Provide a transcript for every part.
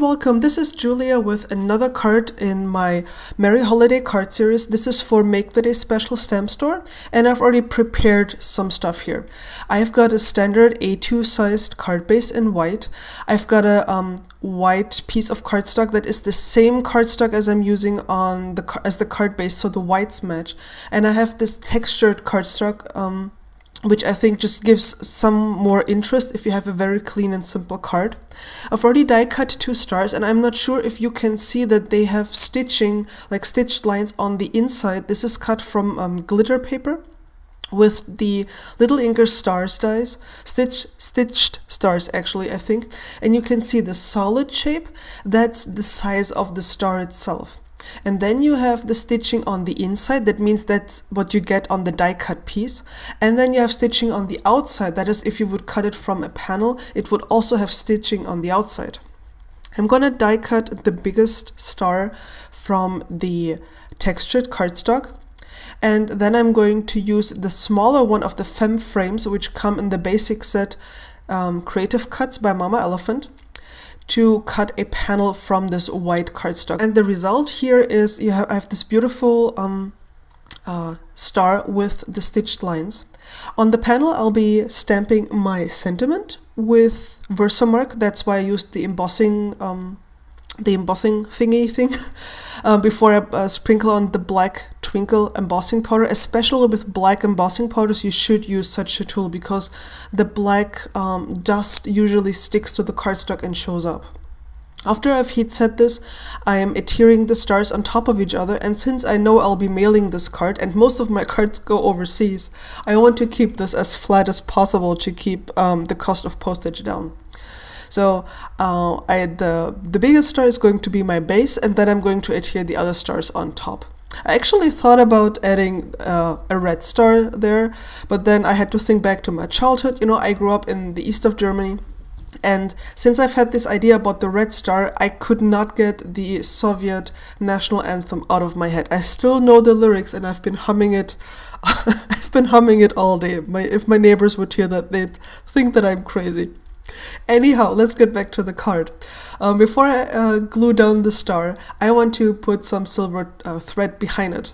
welcome. This is Julia with another card in my Merry Holiday card series. This is for Make the Day Special Stamp Store, and I've already prepared some stuff here. I've got a standard A2 sized card base in white. I've got a white piece of cardstock that is the same cardstock as I'm using on the card base, so the whites match. And I have this textured cardstock, which I think just gives some more interest if you have a very clean and simple card. I've already die cut 2 stars, and I'm not sure if you can see that they have stitching, like stitched lines on the inside. This is cut from glitter paper with the Little Inker Stars dies, stitched stars actually, I think. And you can see the solid shape, that's the size of the star itself. And then you have the stitching on the inside, that means that's what you get on the die cut piece. And then you have stitching on the outside, that is if you would cut it from a panel, it would also have stitching on the outside. I'm gonna die cut the biggest star from the textured cardstock, and then I'm going to use the smaller one of the Femme frames, which come in the basic set Creative Cuts by Mama Elephant, to cut a panel from this white cardstock. And the result here is I have this beautiful star with the stitched lines. On the panel I'll be stamping my sentiment with Versamark. That's why I used the embossing thingy thing before I sprinkle on the black twinkle embossing powder. Especially with black embossing powders, you should use such a tool because the black dust usually sticks to the cardstock and shows up. After I've heat set this, I am adhering the stars on top of each other, and since I know I'll be mailing this card and most of my cards go overseas, I want to keep this as flat as possible to keep the cost of postage down. So the biggest star is going to be my base, and then I'm going to adhere the other stars on top. I actually thought about adding a red star there, but then I had to think back to my childhood. You know, I grew up in the east of Germany, and since I've had this idea about the red star, I could not get the Soviet national anthem out of my head. I still know the lyrics, and I've been humming it. I've been humming it all day. If my neighbors would hear that, they'd think that I'm crazy. Anyhow, let's get back to the card. Before I glue down the star, I want to put some silver thread behind it.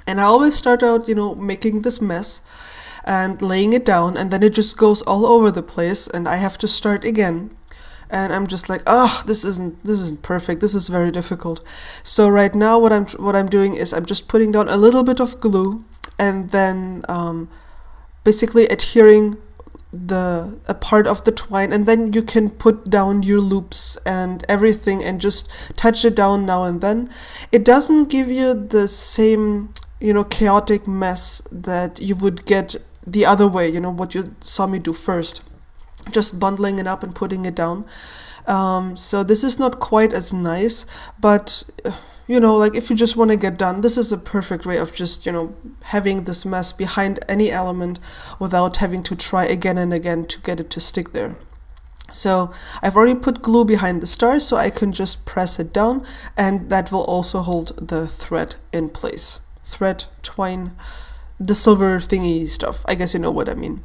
And I always start out, making this mess and laying it down, and then it just goes all over the place, and I have to start again. And I'm just like, this isn't perfect. This is very difficult. So right now, what I'm doing is I'm just putting down a little bit of glue, and then basically adhering a part of the twine, and then you can put down your loops and everything and just touch it down now and then. It doesn't give you the same chaotic mess that you would get the other way, what you saw me do first, just bundling it up and putting it down. So this is not quite as nice, but like if you just want to get done, this is a perfect way of just, having this mess behind any element without having to try again and again to get it to stick there. So I've already put glue behind the star, so I can just press it down, and that will also hold the thread in place. Thread, twine, the silver thingy stuff. I guess you know what I mean.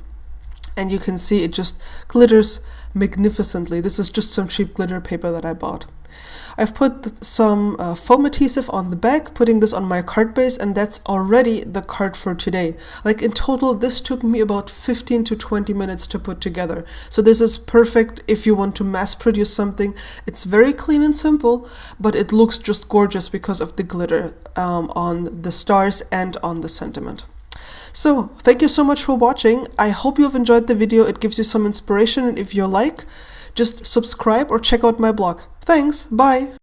And you can see it just glitters magnificently. This is just some cheap glitter paper that I bought. I've put some foam adhesive on the back, putting this on my card base, and that's already the card for today. Like in total, this took me about 15 to 20 minutes to put together. So this is perfect if you want to mass produce something. It's very clean and simple, but it looks just gorgeous because of the glitter on the stars and on the sentiment. So thank you so much for watching. I hope you have enjoyed the video. It gives you some inspiration, and if you like, just subscribe or check out my blog. Thanks, bye!